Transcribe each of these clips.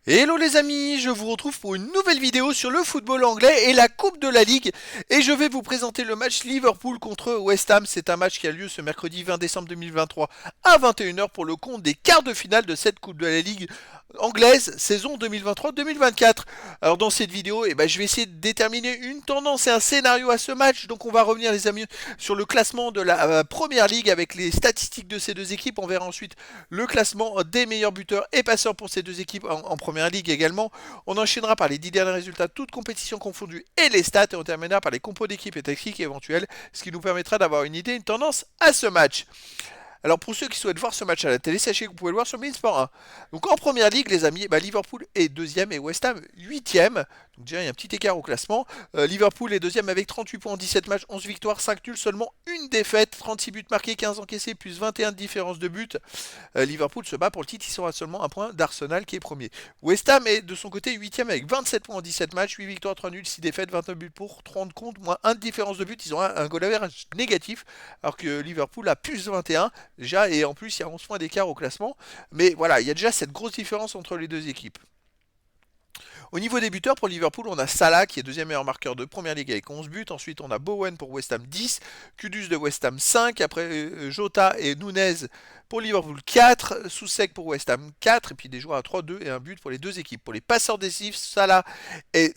Hello les amis, je vous retrouve pour une nouvelle vidéo sur le football anglais et la Coupe de la Ligue. Et je vais vous présenter le match Liverpool contre West Ham. C'est un match qui a lieu ce mercredi 20 décembre 2023 à 21 h pour le compte des quarts de finale de cette Coupe de la Ligue anglaise saison 2023-2024. Alors dans cette vidéo, je vais essayer de déterminer une tendance et un scénario à ce match. Donc on va revenir les amis sur le classement de la première ligue avec les statistiques de ces deux équipes. On verra ensuite le classement des meilleurs buteurs et passeurs pour ces deux équipes en première ligue également. On enchaînera par les 10 derniers résultats, toutes compétitions confondues et les stats. Et on terminera par les compos d'équipes et tactiques éventuelles, ce qui nous permettra d'avoir une idée, une tendance à ce match. Alors pour ceux qui souhaitent voir ce match à la télé, sachez que vous pouvez le voir sur Beansport 1. Donc en première ligue, les amis, Liverpool est deuxième et West Ham huitième. Donc déjà il y a un petit écart au classement. Liverpool est deuxième avec 38 points en 17 matchs, 11 victoires, 5 nuls, seulement une défaite, 36 buts marqués, 15 encaissés, plus 21 de différence de but. Liverpool se bat pour le titre, ils sont à seulement un point d'Arsenal qui est premier. West Ham est de son côté huitième avec 27 points en 17 matchs, 8 victoires, 3 nuls, 6 défaites, 29 buts pour, 30 contre, moins 1 de différence de but. Ils ont un goal average négatif, alors que Liverpool a plus 21 déjà, et en plus il y a 11 points d'écart au classement. Mais voilà, il y a déjà cette grosse différence entre les deux équipes. Au niveau des buteurs, pour Liverpool, on a Salah qui est deuxième meilleur marqueur de première ligue avec 11 buts. Ensuite, on a Bowen pour West Ham 10, Kudus de West Ham 5. Après, Jota et Nunez pour Liverpool 4, Soucek pour West Ham 4. Et puis des joueurs à 3, 2 et un but pour les deux équipes. Pour les passeurs décisifs, Salah est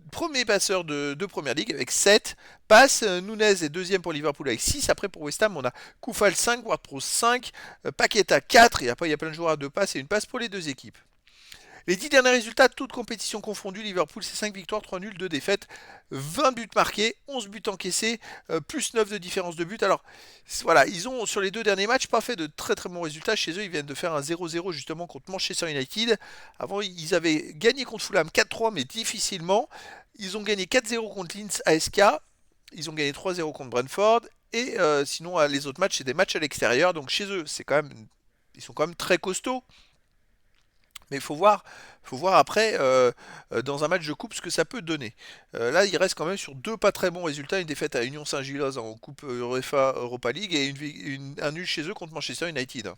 premier passeur de première ligue avec 7 passes. Nunez est deuxième pour Liverpool avec 6. Après, pour West Ham, on a Koufal 5, Ward-Prowse 5, Paqueta 4. Et après, il y a plein de joueurs à 2 passes et une passe pour les deux équipes. Les 10 derniers résultats, toutes compétitions confondues, Liverpool c'est 5 victoires, 3 nuls, 2 défaites, 20 buts marqués, 11 buts encaissés, plus 9 de différence de but. Alors voilà, ils ont sur les deux derniers matchs pas fait de très très bons résultats. Chez eux, ils viennent de faire un 0-0 justement contre Manchester United. Avant, ils avaient gagné contre Fulham 4-3 mais difficilement. Ils ont gagné 4-0 contre Linz ASK. Ils ont gagné 3-0 contre Brentford. Et sinon, les autres matchs, c'est des matchs à l'extérieur. Donc chez eux, c'est quand même, ils sont quand même très costauds. Mais faut voir après dans un match de coupe ce que ça peut donner. Là, il reste quand même sur deux pas très bons résultats, une défaite à Union Saint-Gilloise en Coupe UEFA Europa League et un nul chez eux contre Manchester United.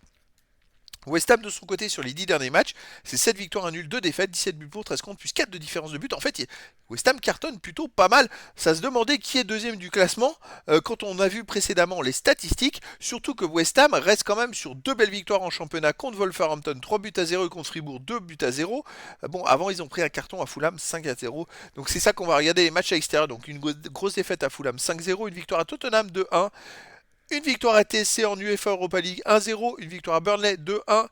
West Ham de son côté sur les 10 derniers matchs, c'est 7 victoires, 1 nul, 2 défaites, 17 buts pour, 13 contre, plus 4 de différence de but. En fait, West Ham cartonne plutôt pas mal. Ça se demandait qui est deuxième du classement quand on a vu précédemment les statistiques. Surtout que West Ham reste quand même sur deux belles victoires en championnat contre Wolverhampton, 3 buts à 0 et contre Fribourg, 2 buts à 0. Bon, avant ils ont pris un carton à Fulham, 5 à 0. Donc c'est ça qu'on va regarder les matchs à l'extérieur. Donc une grosse défaite à Fulham, 5-0, une victoire à Tottenham, 2-1. Une victoire à TSC en UEFA Europa League 1-0, une victoire à Burnley 2-1,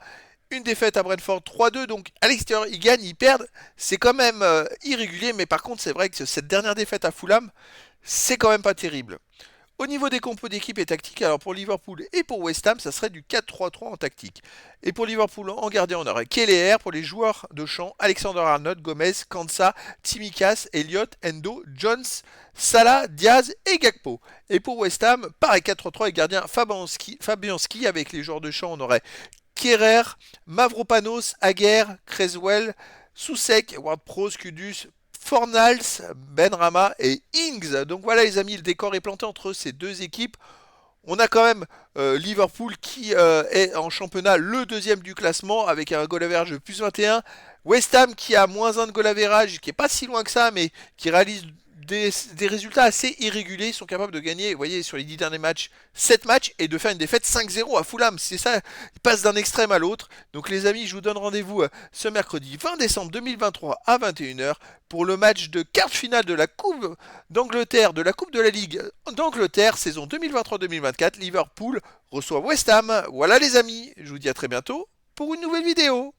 une défaite à Brentford 3-2. Donc à l'extérieur, ils gagnent, ils perdent. C'est quand même irrégulier, mais par contre, c'est vrai que cette dernière défaite à Fulham, c'est quand même pas terrible. Au niveau des compos d'équipe et tactique, alors pour Liverpool et pour West Ham, ça serait du 4-3-3 en tactique. Et pour Liverpool en gardien, on aurait Kelleher. Pour les joueurs de champ, Alexander-Arnold, Gomez, Kansa, Tsimikas, Elliott, Endo, Jones, Salah, Diaz et Gakpo. Et pour West Ham, pareil 4-3-3 et gardien Fabianski. Avec les joueurs de champ, on aurait Kerrer, Mavropanos, Aguerre, Creswell, Soucek, Ward-Prowse, Kudus, Fornals, Benrahma et Ings. Donc voilà les amis, le décor est planté entre ces deux équipes. On a quand même Liverpool qui est en championnat le deuxième du classement avec un goal average de plus 21. West Ham qui a moins 1 de goal average, qui est pas si loin que ça, mais qui réalise des résultats assez irréguliers. Ils sont capables de gagner, vous voyez, sur les 10 derniers matchs, 7 matchs et de faire une défaite 5-0 à Fulham. C'est ça, ils passent d'un extrême à l'autre. Donc les amis, je vous donne rendez-vous ce mercredi 20 décembre 2023 à 21 h pour le match de quart de finale de la Coupe d'Angleterre, de la Coupe de la Ligue d'Angleterre, saison 2023-2024. Liverpool reçoit West Ham. Voilà les amis, je vous dis à très bientôt pour une nouvelle vidéo.